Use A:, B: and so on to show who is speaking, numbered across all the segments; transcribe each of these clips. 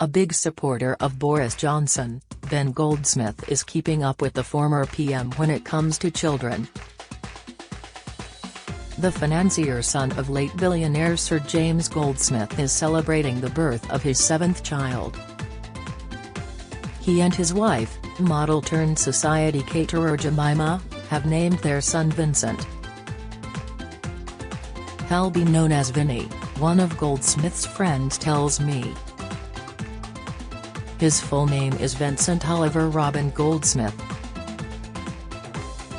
A: A big supporter of Boris Johnson, Ben Goldsmith is keeping up with the former PM when it comes to children. The financier, son of late billionaire Sir James Goldsmith, is celebrating the birth of his seventh child. He and his wife, model-turned-society caterer Jemima, have named their son Vincent. He'll be known as Vinny, one of Goldsmith's friends tells me. His full name is Vincent Oliver Robin Goldsmith.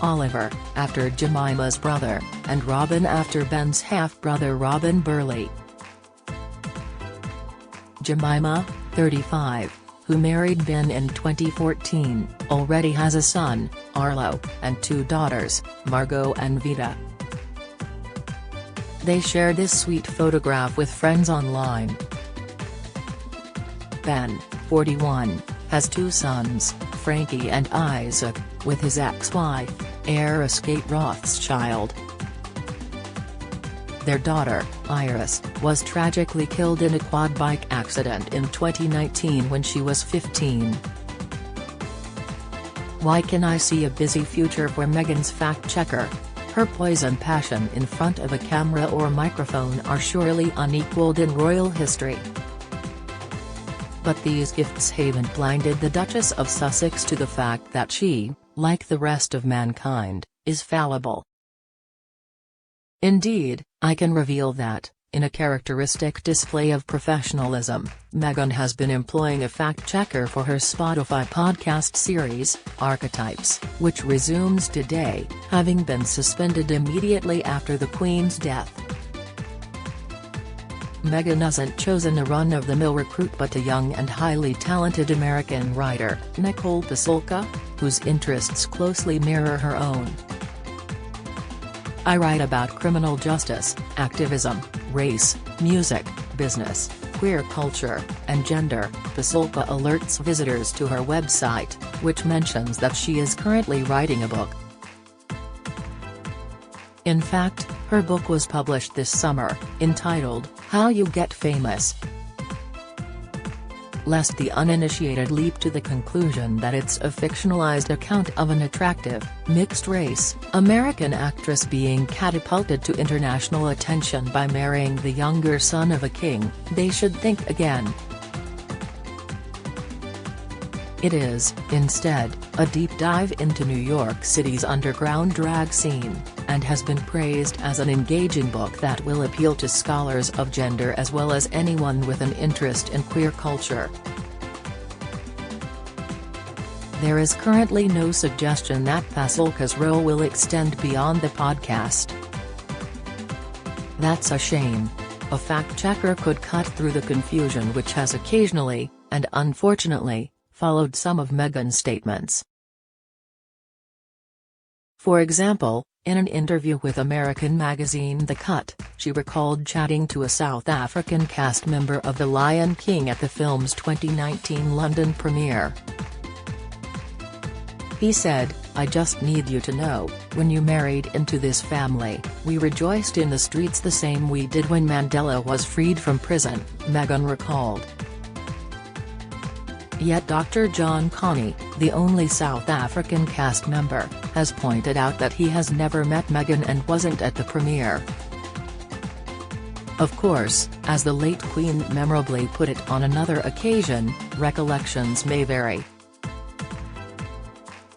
A: Oliver, after Jemima's brother, and Robin after Ben's half-brother Robin Burley. Jemima, 35, who married Ben in 2014, already has a son, Arlo, and two daughters, Margot and Vita. They share this sweet photograph with friends online. Ben, 41, has two sons, Frankie and Isaac, with his ex-wife, heiress Kate Rothschild. Their daughter, Iris, was tragically killed in a quad bike accident in 2019 when she was 15. Why can I see a busy future for Meghan's fact-checker? Her poise and passion in front of a camera or microphone are surely unequaled in royal history. But these gifts haven't blinded the Duchess of Sussex to the fact that she, like the rest of mankind, is fallible. Indeed, I can reveal that, in a characteristic display of professionalism, Meghan has been employing a fact-checker for her Spotify podcast series, Archetypes, which resumes today, having been suspended immediately after the Queen's death. Meghan hasn't chosen a run-of-the-mill recruit but a young and highly talented American writer, Nicole Pasulka, whose interests closely mirror her own. I write about criminal justice, activism, race, music, business, queer culture, and gender. Pasulka alerts visitors to her website, which mentions that she is currently writing a book. In fact, her book was published this summer, entitled, How You Get Famous. Lest the uninitiated leap to the conclusion that it's a fictionalized account of an attractive, mixed-race, American actress being catapulted to international attention by marrying the younger son of a king, they should think again. It is, instead, a deep dive into New York City's underground drag scene, and has been praised as an engaging book that will appeal to scholars of gender as well as anyone with an interest in queer culture. There is currently no suggestion that Pasulka's role will extend beyond the podcast. That's a shame. A fact-checker could cut through the confusion which has occasionally, and unfortunately, followed some of Meghan's statements. For example, in an interview with American magazine The Cut, she recalled chatting to a South African cast member of The Lion King at the film's 2019 London premiere. He said, "I just need you to know, when you married into this family, we rejoiced in the streets the same we did when Mandela was freed from prison," Meghan recalled. Yet Dr. John Connie, the only South African cast member, has pointed out that he has never met Meghan and wasn't at the premiere. Of course, as the late Queen memorably put it on another occasion, recollections may vary.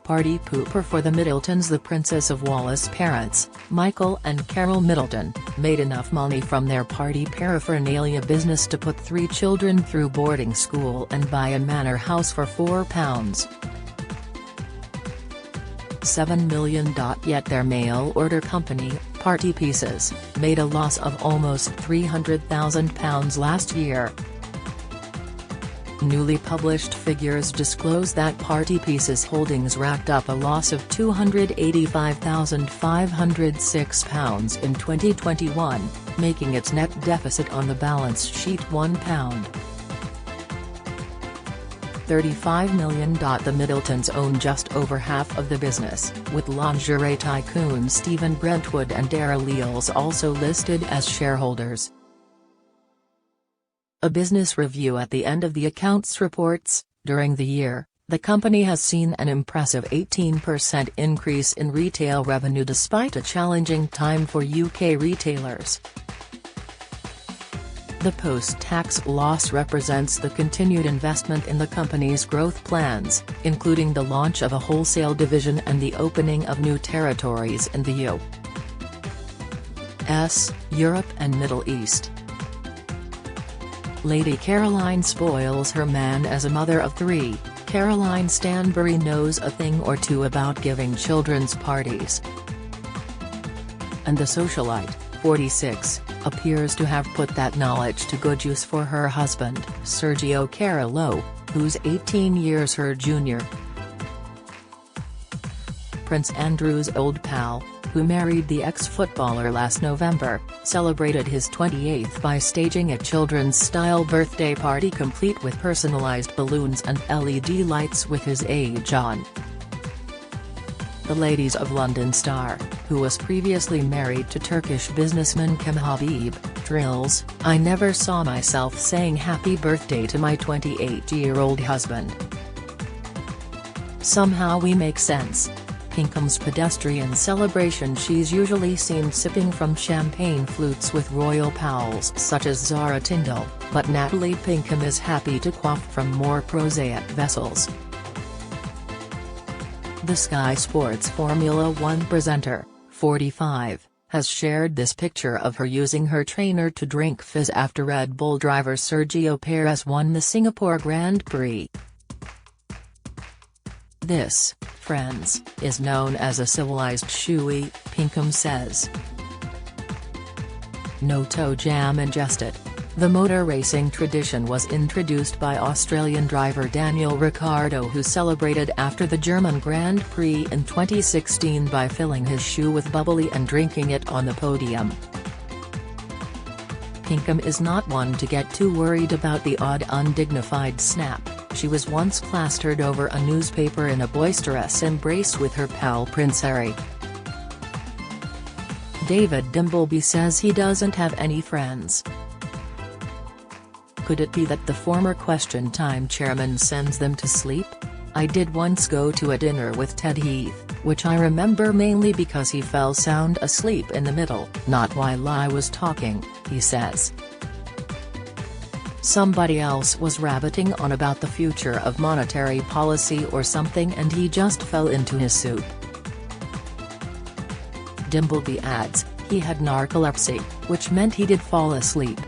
A: Party pooper for the Middletons. The Princess of Wales' parents, Michael and Carol Middleton, made enough money from their party paraphernalia business to put 3 children through boarding school and buy a manor house for £4.7 million. Yet their mail-order company, Party Pieces, made a loss of almost £300,000 last year. Newly published figures disclose that Party Pieces Holdings racked up a loss of £285,506 in 2021, making its net deficit on the balance sheet £1.35 million. The Middletons own just over half of the business, with lingerie tycoon Stephen Brentwood and Dara Leals also listed as shareholders. A business review at the end of the accounts reports, during the year, the company has seen an impressive 18% increase in retail revenue despite a challenging time for UK retailers. The post-tax loss represents the continued investment in the company's growth plans, including the launch of a wholesale division and the opening of new territories in the US, Europe and Middle East. Lady Caroline spoils her man. As a mother of three, Caroline Stanbury knows a thing or two about giving children's parties. And the socialite, 46, appears to have put that knowledge to good use for her husband, Sergio Carrillo, who's 18 years her junior. Prince Andrew's old pal, who married the ex-footballer last November, celebrated his 28th by staging a children's-style birthday party complete with personalised balloons and LED lights with his age on. The Ladies of London star, who was previously married to Turkish businessman Kim Habib, drills, "I never saw myself saying happy birthday to my 28-year-old husband. Somehow we make sense." Pinkham's pedestrian celebration. She's usually seen sipping from champagne flutes with royal pals such as Zara Tindall, but Natalie Pinkham is happy to quaff from more prosaic vessels. The Sky Sports Formula One presenter, 45, has shared this picture of her using her trainer to drink fizz after Red Bull driver Sergio Perez won the Singapore Grand Prix. This, friends, is known as a civilized shoey, Pinkham says. No toe jam ingested. The motor racing tradition was introduced by Australian driver Daniel Ricciardo, who celebrated after the German Grand Prix in 2016 by filling his shoe with bubbly and drinking it on the podium. Pinkham is not one to get too worried about the odd undignified snap. She was once plastered over a newspaper in a boisterous embrace with her pal Prince Harry. David Dimbleby says he doesn't have any friends. Could it be that the former Question Time chairman sends them to sleep? I did once go to a dinner with Ted Heath, which I remember mainly because he fell sound asleep in the middle, not while I was talking, he says. Somebody else was rabbiting on about the future of monetary policy or something and he just fell into his soup. Dimbleby adds, he had narcolepsy, which meant he did fall asleep.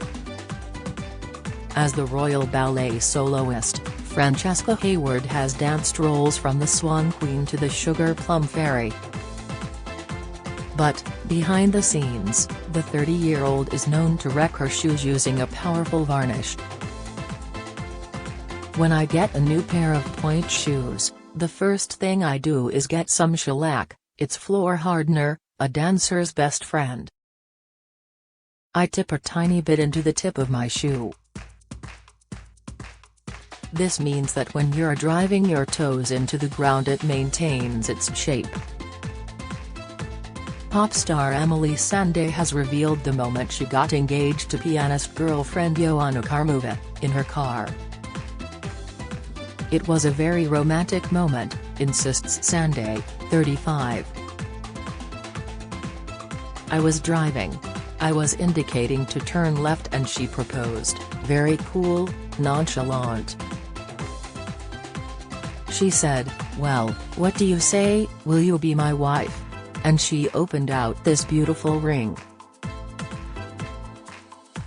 A: As the Royal Ballet soloist, Francesca Hayward has danced roles from the Swan Queen to the Sugar Plum Fairy. But, behind the scenes, the 30-year-old is known to wreck her shoes using a powerful varnish. When I get a new pair of pointe shoes, the first thing I do is get some shellac, it's floor hardener, a dancer's best friend. I tip a tiny bit into the tip of my shoe. This means that when you're driving your toes into the ground it maintains its shape. Pop star Emily Sandé has revealed the moment she got engaged to pianist girlfriend Joanna Karmova, in her car. It was a very romantic moment, insists Sandé, 35. I was driving. I was indicating to turn left and she proposed, very cool, nonchalant. She said, "Well, what do you say, will you be my wife?" And she opened out this beautiful ring.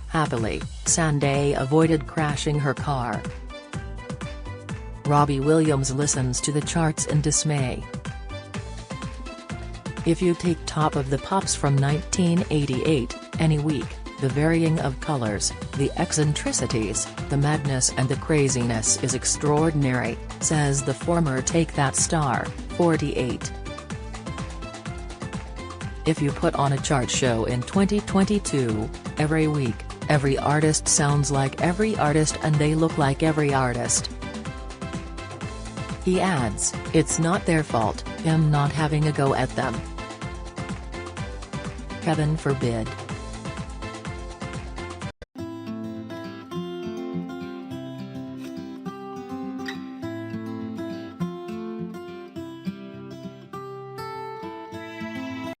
A: Happily, Sandé avoided crashing her car. Robbie Williams listens to the charts in dismay. If you take Top of the Pops from 1988, any week, the varying of colors, the eccentricities, the madness and the craziness is extraordinary, says the former Take That star, 48. If you put on a chart show in 2022, every week, every artist sounds like every artist and they look like every artist. He adds, it's not their fault, him not having a go at them. Heaven forbid.